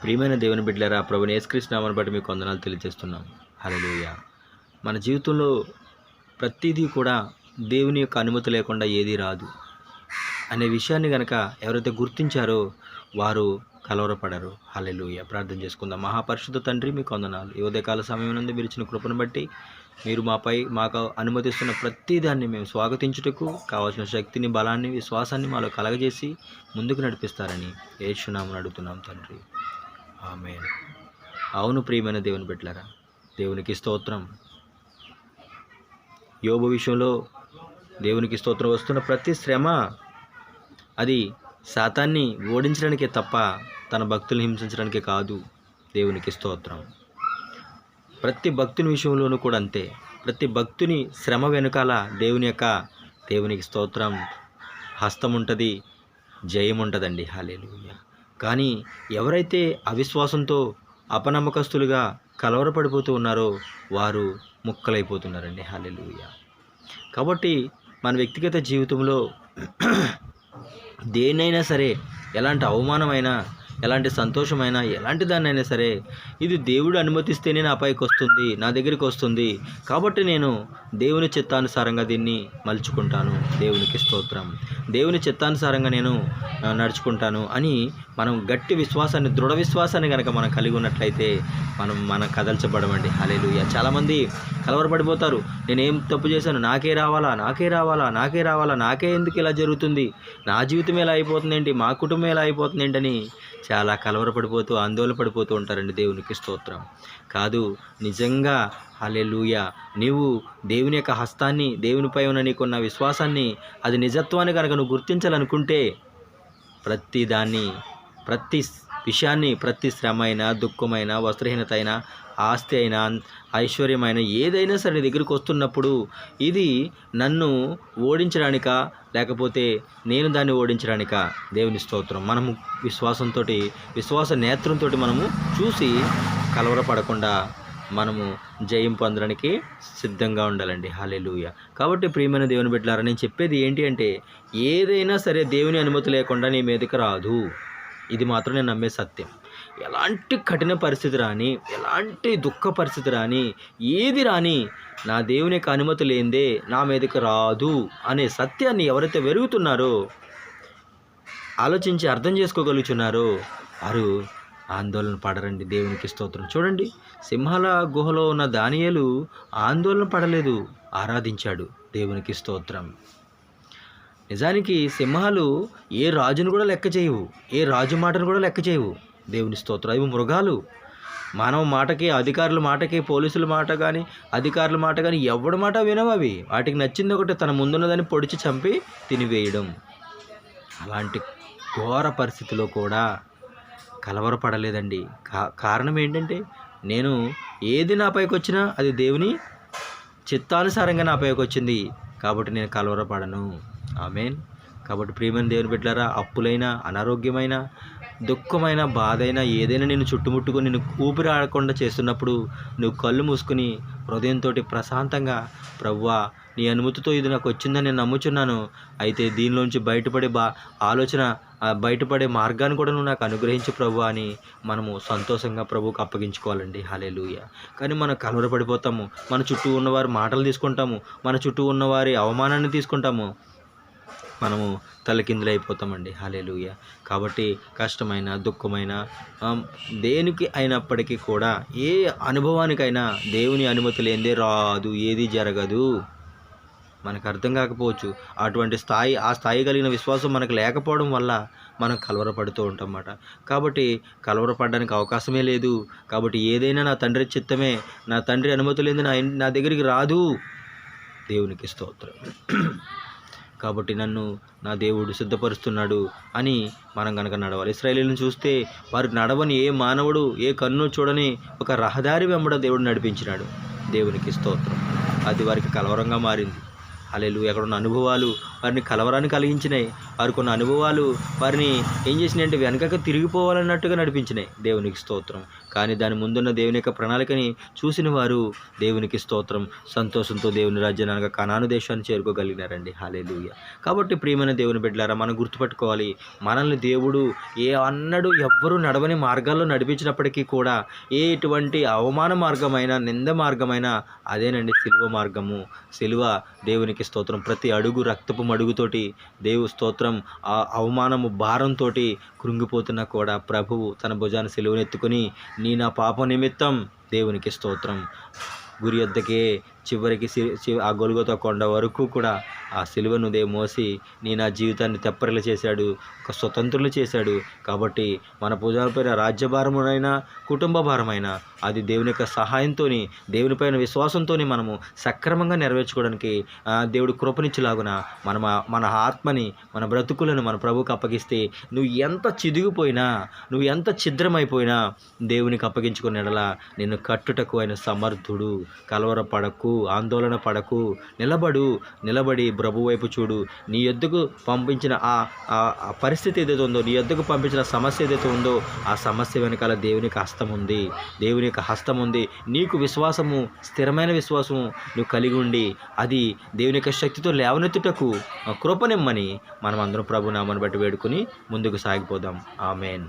ప్రియమైన దేవుని బిడ్డలారా, ప్రభువైన యేసుక్రీస్తు నామమును బట్టి మీకు వందనాలు తెలియజేస్తున్నాం. హల్లెలూయా. మన జీవితంలో ప్రతిదీ కూడా దేవుని యొక్క అనుమతి లేకుండా ఏదీ రాదు అనే విషయాన్ని గనక ఎవరైతే గుర్తించారో వారు కలవరపడరు. హల్లెలూయా. ప్రార్థన చేసుకుందాం. మహాపరిశుద్ధ తండ్రి, మీకు వందనాలు. ఈ ఉదయకాల సమయం నుండి మీరు ఇచ్చిన కృపను బట్టి మీరు మాకు అనుమతిస్తున్న ప్రతిదాన్ని మేము స్వాగతించుటకు కావాల్సిన శక్తిని, బలాన్ని, విశ్వాసాన్ని మాలో కలగజేసి ముందుకు నడిపిస్తారని యేసు నామమున అడుగుతున్నాం తండ్రి. ఆమేన్. అవును ప్రియమైన దేవుని బిడ్డలారా, దేవునికి స్తోత్రం. యోబు విషయంలో దేవునికి స్తోత్రం. వస్తున్న ప్రతి శ్రమ అది సాతాన్ని ఓడించడానికే తప్ప తన భక్తులను హింసించడానికే కాదు. దేవునికి స్తోత్రం. ప్రతి భక్తుని విషయంలోనూ కూడా అంతే. ప్రతి భక్తుని శ్రమ వెనుకాల దేవునికి స్తోత్రం హస్తం ఉంటుంది, జయం ఉంటుందండి. హల్లెలూయా. కానీ ఎవరైతే అవిశ్వాసంతో అపనమ్మకస్తులుగా కలవరపడిపోతూ ఉన్నారో వారు ముక్కలైపోతున్నారండి. హల్లెలూయా. కాబట్టి మన వ్యక్తిగత జీవితంలో దేన్నైనా సరే, ఎలాంటి అవమానమైనా, ఎలాంటి సంతోషమైనా, ఎలాంటి దాన్నైనా సరే, ఇది దేవుడు అనుమతిస్తేనే నా పైకి వస్తుంది, నా దగ్గరికి వస్తుంది, కాబట్టి నేను దేవుని చిత్తానుసారంగా దీన్ని మలుచుకుంటాను. దేవునికి స్తోత్రం. దేవుని చిత్తానుసారంగా నేను నడుచుకుంటాను అని మనం గట్టి విశ్వాసాన్ని, దృఢ విశ్వాసాన్ని కనుక మనం కలిగి ఉన్నట్లయితే మనం కదల్చబడమండి. హల్లెలూయా. చాలామంది కలవరపడిపోతారు. నేనేం తప్పు చేశాను, నాకే రావాలా, నాకే ఎందుకు ఇలా జరుగుతుంది, నా జీవితం ఎలా అయిపోతుంది ఏంటి, మా కుటుంబం ఎలా అయిపోతుంది ఏంటని చాలా కలవరపడిపోతూ ఆందోళన పడిపోతూ ఉంటారండి. దేవునికి స్తోత్రం. కాదు, నిజంగా హల్లెలూయా, నీవు దేవుని యొక్క హస్తాన్ని, దేవునిపై ఉన్న నీకున్న విశ్వాసాన్ని, అది నిజత్వాన్ని కనుక నువ్వు గుర్తించాలనుకుంటే ప్రతి దాన్ని, ప్రతి విషయాన్ని, ప్రతి శ్రమ అయినా, దుఃఖమైన, వస్త్రహీనత అయినా, ఆస్తి అయినా, ఐశ్వర్యమైన ఏదైనా సరే నీ దగ్గరికి వస్తున్నప్పుడు ఇది నన్ను ఓడించడానికా లేకపోతే నేను దాన్ని ఓడించడానికా? దేవుని స్తోత్రం. మనము విశ్వాసంతో, విశ్వాస నేత్రంతో మనము చూసి కలవరపడకుండా మనము జయం పొందడానికి సిద్ధంగా ఉండాలండి. హల్లెలూయా. కాబట్టి ప్రియమైన దేవుని బిడ్డలారా, నేను చెప్పేది ఏంటి అంటే, ఏదైనా సరే దేవుని అనుమతి లేకుండా నీ మీదకి రాదు. ఇది మాత్రం నేను నమ్మే సత్యం. ఎలాంటి కఠిన పరిస్థితి రాని, ఎలాంటి దుఃఖ పరిస్థితి రాని, ఏది రాని, నా దేవుని యొక్క అనుమతి లేనిదే నా మీదకి రాదు అనే సత్యాన్ని ఎవరైతే వెరుగుతున్నారో, ఆలోచించి అర్థం చేసుకోగలుగుతున్నారో వారు ఆందోళన పడరండి. దేవునికి స్తోత్రం. చూడండి, సింహాల గుహలో ఉన్న దానియేలు ఆందోళన పడలేదు, ఆరాధించాడు. దేవునికి స్తోత్రం. నిజానికి సింహాలు ఏ రాజును కూడా లెక్క చేయవు, ఏ రాజు మాటను కూడా లెక్క చేయవు. దేవుని స్తోత్రం. అవి మృగాలు. మానవ మాటకి, అధికారుల మాటకి, పోలీసుల మాట కానీ, అధికారుల మాట కానీ ఎవడి మాట వినవు. అవి వాటికి నచ్చింది ఒకటి, తన ముందున్నదాన్ని పొడిచి చంపి తినివేయడం. అలాంటి ఘోర పరిస్థితిలో కూడా కలవరపడలేదండి. కారణం ఏంటంటే, నేను ఏది నా పైకి వచ్చినా అది దేవుని చిత్తానుసారంగా నా పైకి వచ్చింది కాబట్టి నేను కలవరపడను. ఆమేన్. కాబట్టి ప్రియమైన దేవుని బిడ్డలారా, అప్పులైనా, అనారోగ్యమైన, దుఃఖమైన, బాధైనా ఏదైనా నేను చుట్టుముట్టుకొని నేను ఊపిరి ఆడకుండా చేస్తున్నప్పుడు నువ్వు కళ్ళు మూసుకుని హృదయంతో ప్రశాంతంగా, ప్రభువా నీ అనుమతితో ఇది నాకు వచ్చిందని నేను నమ్ముచున్నాను, అయితే దీనిలోంచి బయటపడే మార్గాన్ని కూడా నువ్వు నాకు అనుగ్రహించు ప్రభువా అని మనము సంతోషంగా ప్రభువుకు అప్పగించుకోవాలండి. హల్లెలూయా. కానీ మనం కలవరపడిపోతాము, మన చుట్టూ ఉన్నవారి మాటలు తీసుకుంటాము, మన చుట్టూ ఉన్నవారి అవమానాన్ని తీసుకుంటాము, మనము తలకిందులైపోతామండి. హల్లెలూయా. కాబట్టి కష్టమైన, దుఃఖమైన, దేనికి అయినప్పటికీ కూడా, ఏ అనుభవానికైనా దేవుని అనుమతి లేనిదే రాదు, ఏది జరగదు. మనకు అర్థం కాకపోవచ్చు. ఆ స్థాయి కలిగిన విశ్వాసం మనకు లేకపోవడం వల్ల మనం కలవరపడుతూ ఉంటాం అన్నమాట. కాబట్టి కలవరపడడానికి అవకాశమే లేదు. కాబట్టి ఏదైనా నా తండ్రి చిత్తమే, నా తండ్రి అనుమతి లేని నా దగ్గరికి రాదు. దేవునికి స్తోత్రం. కాబట్టి నన్ను నా దేవుడు సిద్ధపరుస్తున్నాడు అని మనం కనుక నడవాలి. ఇశ్రాయేలీయులను చూస్తే వారు నడవని ఏ మానవుడు, ఏ కన్ను చూడని ఒక రహదారి వెంబడ దేవుడు నడిపించినాడు. దేవునికి స్తోత్రం. అది వారికి కలవరంగా మారింది. హల్లెలూయా. అక్కడ ఉన్న అనుభవాలు వారిని కలవరాన్ని కలిగించినాయి. వారికి ఉన్న అనుభవాలు వారిని ఏం చేసినాయి అంటే వెనకకి తిరిగిపోవాలన్నట్టుగా నడిపించినాయి. దేవునికి స్తోత్రం. కానీ దాని ముందున్న దేవుని యొక్క ప్రణాళికని చూసిన వారు దేవునికి స్తోత్రం సంతోషంతో దేవుని రాజ్యాన్ని అనగా కనాను దేశాన్ని చేరుకోగలిగినారండి. హల్లెలూయా. కాబట్టి ప్రియమైన దేవుని బిడ్డలారా, మనం గుర్తుపెట్టుకోవాలి, మనల్ని దేవుడు అన్నడు ఎవ్వరూ నడవని మార్గాల్లో నడిపించినప్పటికీ కూడా ఎటువంటి అవమాన మార్గమైన, నింద మార్గమైన అదేనండి సిలువ మార్గము. సిలువ దేవునికి స్తోత్రం. ప్రతి అడుగు రక్తపు మడుగుతోటి స్తోత్రం ఆ అవమానము భారంతో కృంగిపోతున్నా కూడా ప్రభువు తన భుజాన్ని సిలువనెత్తుకొని నా పాప నిమిత్తం దేవునికి స్తోత్రం గురి యొద్దకే చివరికి ఆ గొల్గొతా కొండ వరకు కూడా ఆ సిలువను మోసి నా జీవితాన్ని తెప్పరిలు చేశాడు, ఒక స్వతంత్రులు చేశాడు. కాబట్టి మన భుజాలపైన రాజ్యభారమునైనా కుటుంబ భారమైనా అది దేవుని యొక్క సహాయంతో, దేవునిపైన విశ్వాసంతో మనము సక్రమంగా నెరవేర్చుకోవడానికి దేవుడు కృపనిచ్చేలాగున మన ఆత్మని, మన బ్రతుకులను మన ప్రభువుకి అప్పగిస్తే నువ్వు ఎంత చిదిగిపోయినా, నువ్వు ఎంత ఛిద్రమైపోయినా దేవునికి అప్పగించుకునే ఎడలా నిన్ను కట్టుటకు ఆయన సమర్థుడు. కలవరపడకు, ఆందోళన పడకు, నిలబడి ప్రభు వైపు చూడు. నీ యొద్దకు పంపించిన ఆ పరిస్థితి ఏదైతే ఉందో, నీ యొద్దకు పంపించిన సమస్య ఏదైతే ఉందో ఆ సమస్య వెనకాల దేవునికి హస్తం ఉంది. దేవుని యొక్క హస్తం ఉంది. నీకు విశ్వాసము, స్థిరమైన విశ్వాసము నువ్వు కలిగి ఉండి అది దేవుని యొక్క శక్తితో లేవనెత్తుటకు కృపనిమ్మని మనం అందరం ప్రభు నామాన్ని బట్టి వేడుకొని ముందుకు సాగిపోదాం. ఆమేన్.